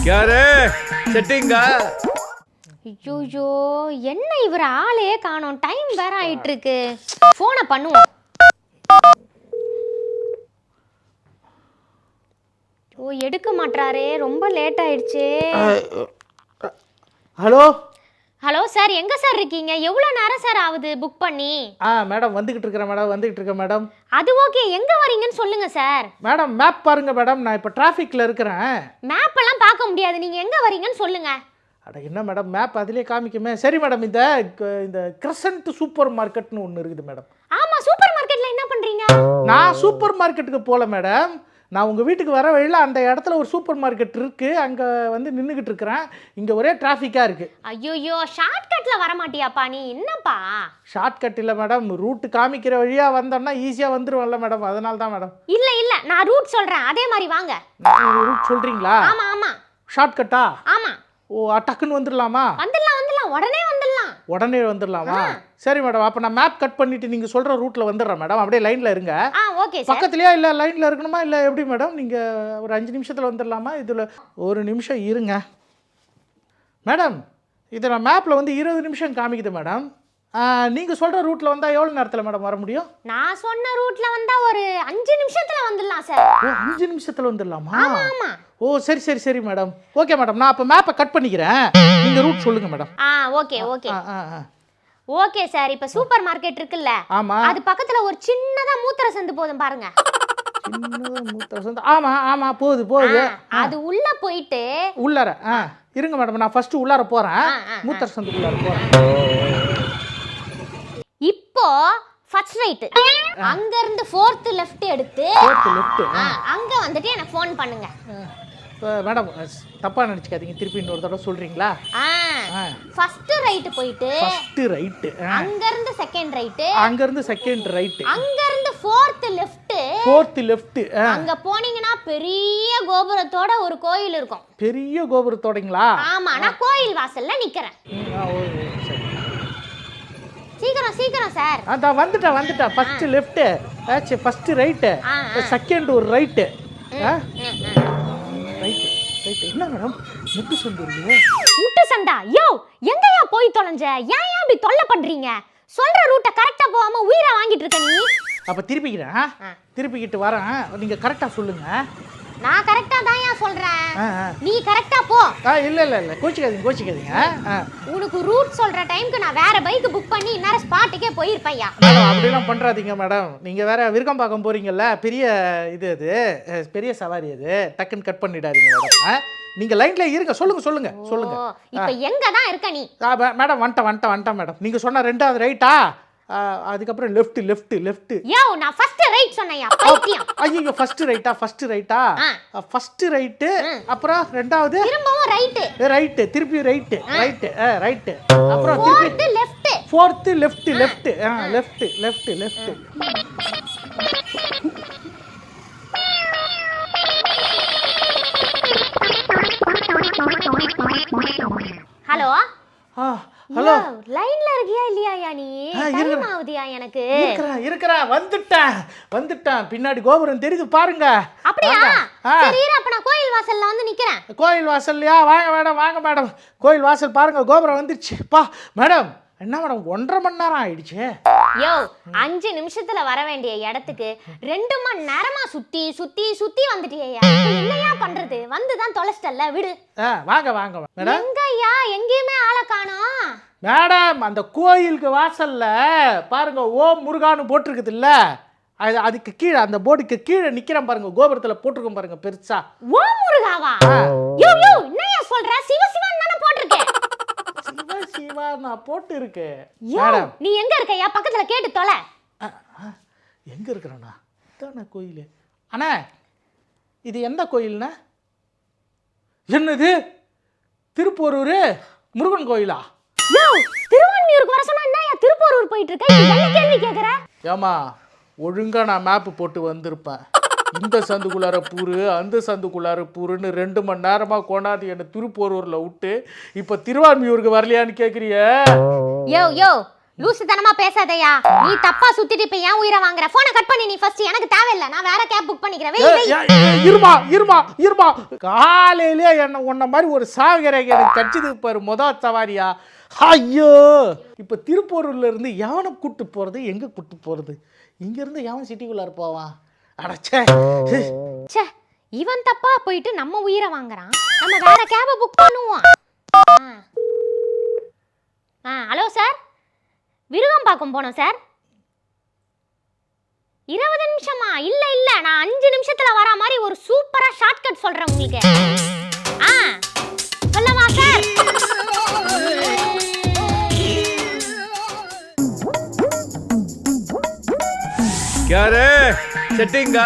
யாரு செட்டிங்கா? ஐயோ என்ன இவர் ஆளே காணோம், டைம் வேற ஆயிட்டு இருக்கு. போனை பண்ணுவோம். ஓ எடுக்க மாட்டாரே, ரொம்ப லேட் ஆயிடுச்சு. ஹலோ ஹலோ சார், எங்க சார் இருக்கீங்க? எவ்வளோ நேரம் சார் ஆகுது புக் பண்ணி? மேடம் வந்துகிட்டு இருக்கேன் மேடம். அது ஓகே, எங்க வரீங்கன்னு சொல்லுங்க சார். மேடம் மேப் பாருங்க மேடம், நான் இப்போ டிராஃபிக்ல இருக்கிறேன். மேப் எல்லாம் பார்க்க முடியாது, நீங்க எங்க வரீங்கன்னு சொல்லுங்க. அட என்ன மேடம், மேப் அதிலே காமிக்குமே. சரி மேடம், இந்த கிரசன்ட் சூப்பர் மார்க்கெட்னு ஒன்று இருக்குது மேடம். ஆமா, சூப்பர் மார்க்கெட்ல என்ன பண்றீங்க? நான் சூப்பர் மார்க்கெட்டுக்கு போகல மேடம். நான் உங்கள் வீட்டுக்கு வர வழியில் அந்த இடத்துல ஒரு சூப்பர் மார்க்கெட் இருக்குது, அங்கே வந்து நின்றுக்கிட்டு இருக்கிறேன். இங்கே ஒரே டிராஃபிக்காக இருக்குது. ஐயோ ஷார்ட்கட்டில் வர மாட்டியாப்பா நீ? என்னப்பா ஷார்ட்கட் இல்லை மேடம், ரூட்டு காமிக்கிற வழியாக வந்தோம்னா ஈஸியாக வந்துடுவோம்ல மேடம், அதனால தான் மேடம். இல்லை நான் ரூட் சொல்கிறேன், அதே மாதிரி வாங்க. ரூட் சொல்கிறீங்களா? ஆமாம். ஷார்ட்கட்டா? ஆமாம். ஓ டக்குன்னு வந்துடலாமா? வந்துடலாம் உடனே வந்துடலாமா? சரி மேடம், அப்போ நான் மேப் கட் பண்ணிவிட்டு நீங்கள் சொல்கிற ரூட்டில் வந்துடுறேன் மேடம். அப்படியே லைனில் இருங்க. ஓகே. பக்கத்துலையா இல்லை லைனில் இருக்கணுமா இல்லை எப்படி மேடம்? நீங்கள் ஒரு 5 நிமிஷத்தில் வந்துடலாமா? இதில் ஒரு நிமிஷம் இருங்க மேடம். இதை நான் மேப்பில் வந்து 20 நிமிஷம் காமிக்குது மேடம். நீங்கள் சொல்கிற ரூட்டில் வந்தால் எவ்வளோ நேரத்தில் மேடம் வர முடியும்? நான் சொன்ன ரூட்டில் வந்தால் ஒரு 5 நிமிஷத்தில் வந்துடலாம் சார். ஓ 5 நிமிஷத்தில் வந்துடலாமா? ஆமாம். ஓ சரி மேடம். ஓகே மேடம், நான் அப்போ மேப்பை கட் பண்ணிக்கிறேன், நீங்கள் ரூட் சொல்லுங்கள் மேடம். ஓகே. ஓகே சார், இப்போ சூப்பர் மார்க்கெட் இருக்குல்ல, ஆமாம், அது பக்கத்தில் ஒரு சின்னதாக மூத்திர சந்து போதும் பாருங்க. மூத்திர சந்து? ஆமாம் போகுது. அது உள்ளே போயிட்டு உள்ளார இருங்க மேடம், நான் ஃபர்ஸ்ட் உள்ளார போகிறேன், மூத்திர சந்துக்குள்ளார போகிறேன். இப்போ ஃபர்ஸ்ட் ரைட், அங்க இருந்து 4th லெஃப்ட் எடுத்து அங்க வந்துட்டு எனக்கு ஃபோன் பண்ணுங்க. மேடம் தப்பா நினைச்சுக்காதீங்க, திருப்பி இன்னொரு தடவை சொல்றீங்களா? ஃபர்ஸ்ட் ரைட் போயிட்டு ஃபர்ஸ்ட் ரைட், அங்க இருந்து செகண்ட் ரைட், அங்க இருந்து செகண்ட் ரைட், அங்க இருந்து 4th லெஃப்ட், அங்க போனீங்கன்னா பெரிய கோபுரத்தோட ஒரு கோயில் இருக்கும். பெரிய கோபுரத்தோடங்களா? ஆமா, நான் கோயில் வாசல்ல நிக்கிறேன். சீக்கிரம் சார். அதான் வந்துட்டேன். First left, first right, second ஒரு ரைட், ரைட். என்ன மேடம் முட்டு சண்டா? யோ எங்கயா போய் தொலைஞ்ச? ஏன் அப்படி தொல்லை பண்றீங்க? சொல்ற ரூட்டை கரெக்டா போகாம உயிரை வாங்கிட்டு இருக்க நீ. அப்ப திருப்பிக்கிட்டு வரேன், நீங்க கரெக்டா சொல்லுங்க. நான் கரெக்டா தான் சொல்றேன், நீ கரெக்டா போ. இல்ல கோச்சிக்காதீங்க. உனக்கு ரூட் சொல்ற டைம்க்கு நான் வேற பைக் புக் பண்ணி இன்னொரு ஸ்பாட்டுக்கே போயிருப்பையா. அப்படிலாம் பண்றாதீங்க மேடம், நீங்க வேற விருகம்பாக்கம் போறீங்கல்ல, பெரிய இது அது பெரிய சவாரி, அது டக்குன்னு கட் பண்ணிடாதீங்க மேடம். நீங்க லைன்ல இருங்க, சொல்லுங்க. இப்போ எங்க தான் இருக்க நீ? மேடம் வந்துட்டேன் மேடம். நீங்க சொன்ன ரெண்டாவது ரைட்டா, அதுக்கப்புறம் லெஃப்ட். யோ நான் ஃபர்ஸ்ட் ரைட் சொன்னேயா பைத்தியம். ஐயோ ஃபர்ஸ்ட் ரைட்டா? ஃபர்ஸ்ட் ரைட், அப்புறம் ரெண்டாவது திரும்பவும் ரைட், திருப்பி ரைட், அப்புறம் திருப்பி left, fourth left, left. Hello லைன்ல இருக்கியா இல்லையா நீ? டைம் ஆகுதியா எனக்கு? இருக்கறேன் வந்துட்டேன். பின்னாடி கோபுரம் தெரியுது பாருங்க. அப்படியே சரி அப்ப நான் கோயில் வாசல்ல வந்து நிக்கிறேன். கோயில் வாசல்லையா? வாங்க மேடம். கோயில் வாசல் பாருங்க, கோபுரம் வந்துருச்சு. மேடம் என்ன மேடம் 1.5 மணி நேரம் ஆயிடுச்சு. யோ 5 நிமிஷத்துல வர வேண்டிய இடத்துக்கு 2 மணி நேரமா சுத்தி வந்துட்டியா? என்னையா பண்றது? வந்துதான் தொலைச்சிட்டல்ல, விடு. வாங்க மேடம். எங்கய்யா எங்கேயுமே ஆளை காணோம் மேடம். அந்த கோயிலுக்கு வாசல்ல பாருங்க, ஓம் முருகான்னு போட்டிருக்குது இல்ல, அதுக்கு கீழே அந்த போர்டுக்கு கீழே நிக்கிறேன் பாருங்க, கோபுரத்துல போட்டிருக்கோம் பாருங்க பெருசா. ஓம் முருகாவா? யோ என்னையா சொல்ற? சிவசிவன் தானே போட்டிருக்கேன். சிவா நான் போட்டு இருக்கேன். நீ எங்க இருக்கயா? பக்கத்துல கேட்டு தொலை. எங்க இருக்கிறேன்னா தானே கோயில். அண்ணா இது எந்த கோயில்னா? என்னது திருப்போரூர் முருகன் கோயிலா? யோ திருவான்மியூருக்கு வர சொன்னா என்னயா திருப்போரூர் போயிட்டு இருக்க? என்ன கேள்வி கேக்குற? ஏமா ஒழுங்கா நான் மேப் போட்டு வந்திருப்பேன். இந்த சந்துக்குள்ளார பூரு அந்த சந்துக்குள்ளார பூருன்னு 2 மணி நேரமா கொண்டாந்து என்ன திருப்போரூர்ல விட்டு இப்ப திருவான்மியூருக்கு வரலையான்னு கேக்குறிய? யோ லூசுத்தனமா பேசாதயா. நீ தப்பா சுத்திட்டு இப்ப ஏன் உயிரை வாங்குற? போனை கட் பண்ணி நீ ஃபர்ஸ்ட். எனக்கு தேவையில்லை, நான் வேற கேப் புக் பண்ணிக்கிறேன். இருமா காலையிலே என்ன உன்ன மாதிரி ஒரு சாகரைக்கு எனக்கு கட்சிது பாரு மொதல் சவாரியா. ஐயோ இப்போ திருப்பூர்ல இருந்து எவனை கூட்டு போறது, எங்க கூட்டு போறது? இங்க இருந்து எவன் சிட்டிக்குள்ளார போவான்? அடச்சே ச்சே, இவன் தப்பா போயிட்டு நம்ம உயிரை வாங்குறான். நம்ம வேற கேபை புக் பண்ணுவோம். ஹலோ சார், விருகம்பாக்கம் போனோம் சார். 20 நிமிஷமா? இல்ல இல்ல, நான் 5 நிமிஷத்துல வர மாதிரி ஒரு சூப்பரா ஷார்ட்கட் சொல்றேன் உங்களுக்கு. சொல்லவா சார்? क्या रे सेटिंग का